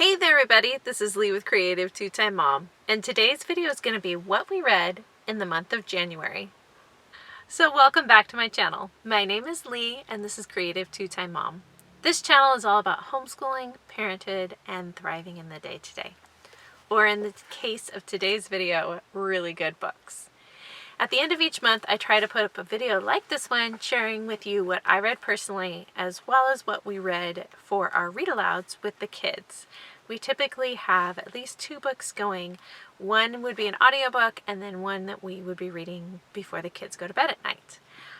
Hey there everybody, this is Lee with Creative2xmom, and today's video is going to be what we read in the month of January. So welcome back to my channel. My name is Lee and this is Creative2xmom. This channel is all about homeschooling, parenthood, and thriving in the day-to-day. Or in the case of today's video, really good books. At the end of each month, I try to put up a video like this one, sharing with you what I read personally, as well as what we read for our read-alouds with the kids. We typically have at least 2 books going. One would be an audiobook, and then one that we would be reading before the kids go to bed at night.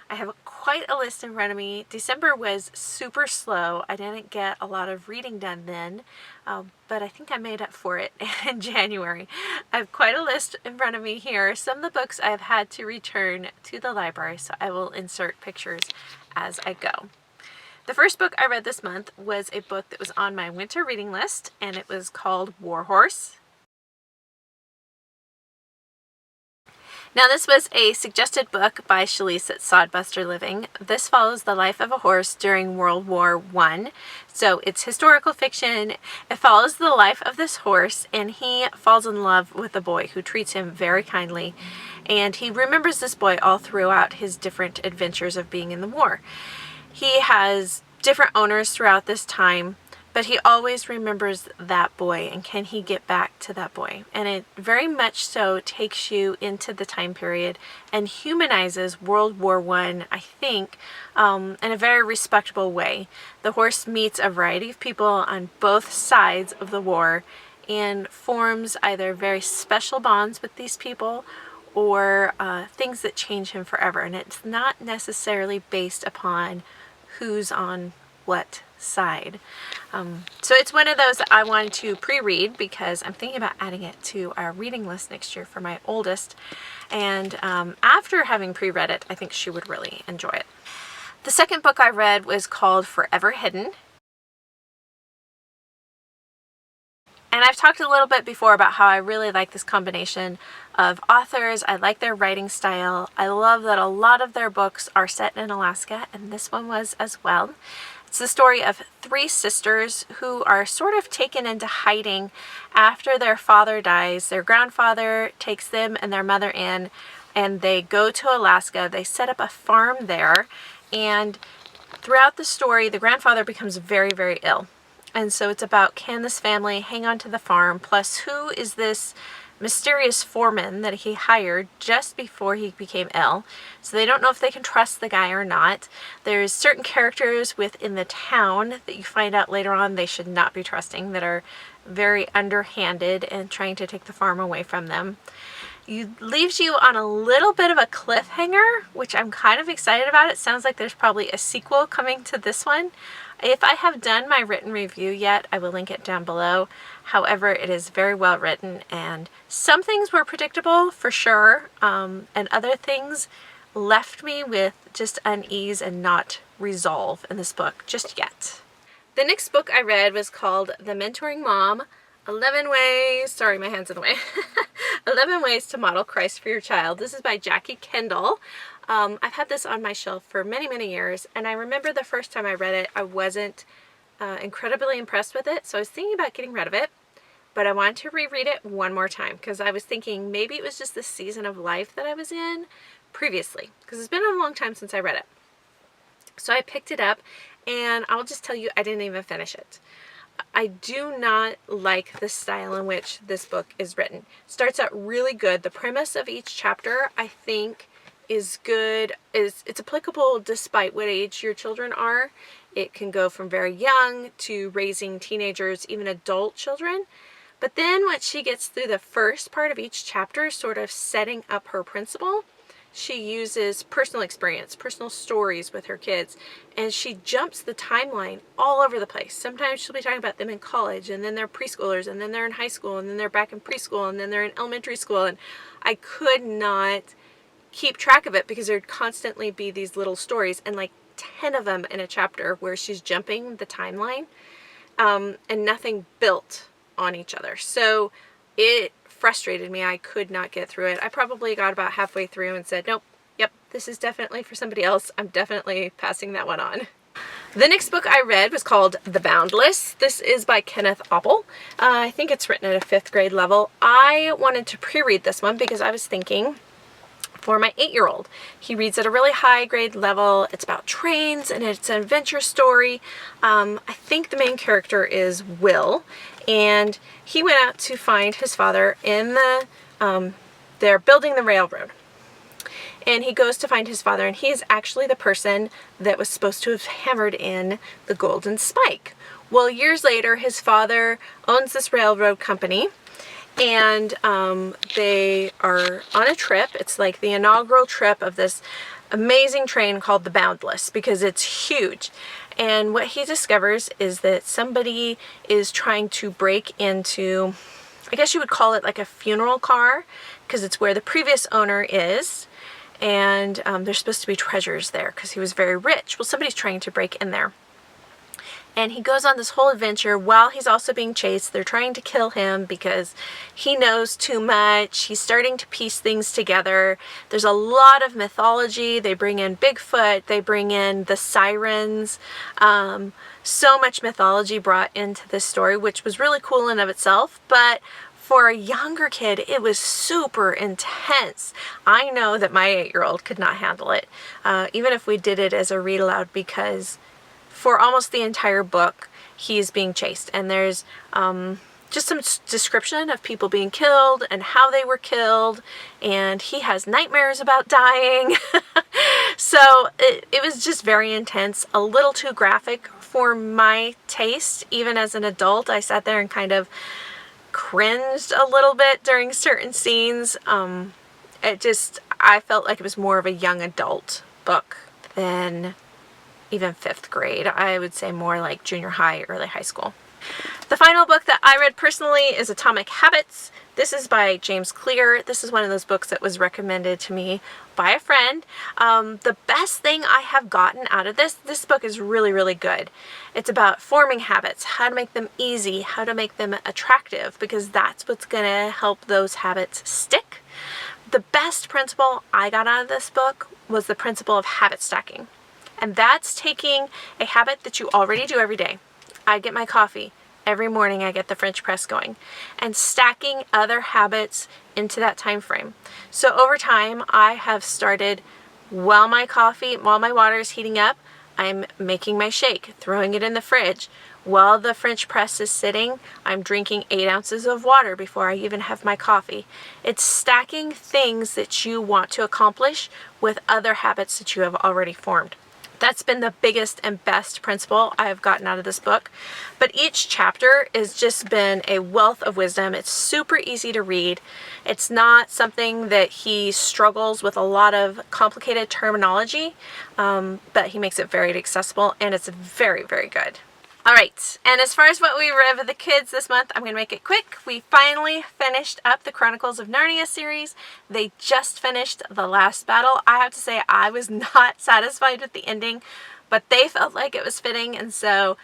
I have quite a list in front of me. December was super slow. I didn't get a lot of reading done then, but I think I made up for it in January. I have quite a list in front of me here. Some of the books I've had to return to the library, so I will insert pictures as I go. The first book I read this month was a book that was on my winter reading list, and it was called War Horse. Now this was a suggested book by Shalise at Sodbuster Living. This follows the life of a horse during World War I. So it's historical fiction. It follows the life of this horse, and he falls in love with a boy who treats him very kindly. And he remembers this boy all throughout his different adventures of being in the war. He has different owners throughout this time, but he always remembers that boy, and can he get back to that boy? And it very much so takes you into the time period and humanizes World War I think, in a very respectable way. The horse meets a variety of people on both sides of the war and forms either very special bonds with these people or things that change him forever. And it's not necessarily based upon who's on what side. So it's one of those that I wanted to pre-read because I'm thinking about adding it to our reading list next year for my oldest. And after having pre-read it, I think she would really enjoy it. The second book I read was called Forever Hidden. And I've talked a little bit before about how I really like this combination of authors. I like their writing style. I love that a lot of their books are set in Alaska, and this one was as well. It's the story of 3 sisters who are sort of taken into hiding after their father dies. Their grandfather takes them and their mother in, and they go to Alaska. They set up a farm there, and throughout the story, the grandfather becomes very, very ill. And so it's about, can this family hang on to the farm, plus who is this mysterious foreman that he hired just before he became ill. So they don't know if they can trust the guy or not. There's certain characters within the town that you find out later on they should not be trusting, that are very underhanded and trying to take the farm away from them. It leaves you on a little bit of a cliffhanger, which I'm kind of excited about. It sounds like there's probably a sequel coming to this one. If I have done my written review yet, I will link it down below. However, it is very well written, and some things were predictable for sure, and other things left me with just unease and not resolve in this book just yet. The next book I read was called The Mentoring Mom, 11 Ways, sorry my hand's in the way, 11 Ways to Model Christ for Your Child. This is by Jackie Kendall. I've had this on my shelf for many, many years, and I remember the first time I read it, I wasn't incredibly impressed with it, so I was thinking about getting rid of it, but I wanted to reread it one more time because I was thinking maybe it was just the season of life that I was in previously, because it's been a long time since I read it. So I picked it up, and I'll just tell you, I didn't even finish it. I do not like the style in which this book is written. It starts out really good. The premise of each chapter, I think, is good. It's applicable despite what age your children are. It can go from very young to raising teenagers, even adult children. But then once she gets through the first part of each chapter, sort of setting up her principle, she uses personal experience, personal stories with her kids, and she jumps the timeline all over the place. Sometimes she'll be talking about them in college, and then they're preschoolers, and then they're in high school, and then they're back in preschool, and then they're in elementary school, and I could not keep track of it because there'd constantly be these little stories, and like 10 of them in a chapter where she's jumping the timeline, and nothing built on each other. So it frustrated me. I could not get through it. I probably got about halfway through and said, nope, yep, this is definitely for somebody else. I'm definitely passing that one on. The next book I read was called The Boundless. This is by Kenneth Apple. I think it's written at a 5th grade level. I wanted to pre-read this one because I was thinking for my 8-year-old. He reads at a really high grade level. It's about trains and it's an adventure story. I think the main character is Will, and he went out to find his father in the, they're building the railroad. And he goes to find his father, and he is actually the person that was supposed to have hammered in the golden spike. Well, years later, his father owns this railroad company, and they are on a trip. It's like the inaugural trip of this amazing train called the Boundless because it's huge. And what he discovers is that somebody is trying to break into, I guess you would call it like a funeral car, because it's where the previous owner is. And there's supposed to be treasures there because he was very rich. Well, somebody's trying to break in there. And he goes on this whole adventure while he's also being chased. They're trying to kill him because he knows too much. He's starting to piece things together. There's a lot of mythology. They bring in Bigfoot. They bring in the sirens. So much mythology brought into this story, which was really cool in of itself. But for a younger kid, it was super intense. I know that my 8-year-old could not handle it, even if we did it as a read aloud, because for almost the entire book, he's being chased. And there's just some description of people being killed and how they were killed. And he has nightmares about dying. So it was just very intense, a little too graphic for my taste. Even as an adult, I sat there and kind of cringed a little bit during certain scenes. I felt like it was more of a young adult book than even 5th grade. I would say more like junior high, early high school. The final book that I read personally is Atomic Habits. This is by James Clear. This is one of those books that was recommended to me by a friend. The best thing I have gotten out of this book is really, really good. It's about forming habits, how to make them easy, how to make them attractive, because that's what's going to help those habits stick. The best principle I got out of this book was the principle of habit stacking. And that's taking a habit that you already do every day. I get my coffee. Every morning I get the French press going, and stacking other habits into that time frame. So over time, I have started, while my water is heating up, I'm making my shake, throwing it in the fridge. While the French press is sitting, I'm drinking 8 ounces of water before I even have my coffee. It's stacking things that you want to accomplish with other habits that you have already formed. That's been the biggest and best principle I have gotten out of this book. But each chapter has just been a wealth of wisdom. It's super easy to read. It's not something that he struggles with a lot of complicated terminology, but he makes it very accessible, and it's very, very good. All right, and as far as what we read with the kids this month, I'm going to make it quick. We finally finished up the Chronicles of Narnia series. They just finished The Last Battle. I have to say I was not satisfied with the ending, but they felt like it was fitting, and so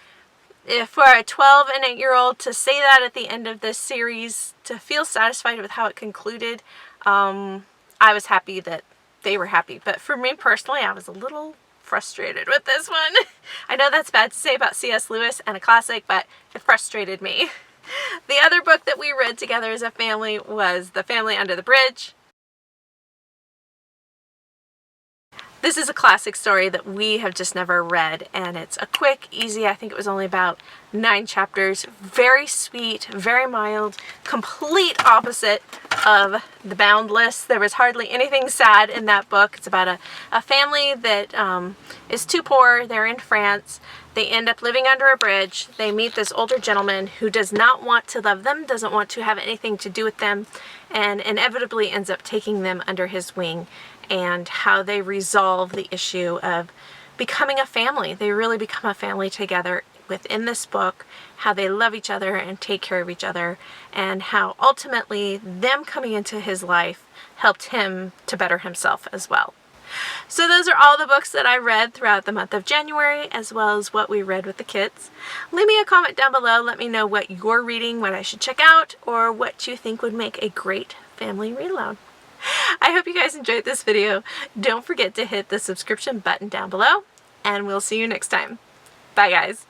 if for a 12 and 8-year-old to say that at the end of this series, to feel satisfied with how it concluded, I was happy that they were happy. But for me personally, I was a little frustrated with this one. I know that's bad to say about C.S. Lewis and a classic, but it frustrated me. The other book that we read together as a family was The Family Under the Bridge. This is a classic story that we have just never read, and it's a quick, easy, I think it was only about 9 chapters, very sweet, very mild, complete opposite of The Boundless. There was hardly anything sad in that book. It's about a family that is too poor. They're in France. They end up living under a bridge. They meet this older gentleman who does not want to love them, doesn't want to have anything to do with them, and inevitably ends up taking them under his wing, and how they resolve the issue of becoming a family. They really become a family together within this book, how they love each other and take care of each other, and how ultimately them coming into his life helped him to better himself as well. So those are all the books that I read throughout the month of January, as well as what we read with the kids. Leave me a comment down below. Let me know what you're reading, what I should check out, or what you think would make a great family read aloud. I hope you guys enjoyed this video. Don't forget to hit the subscription button down below, and we'll see you next time. Bye guys.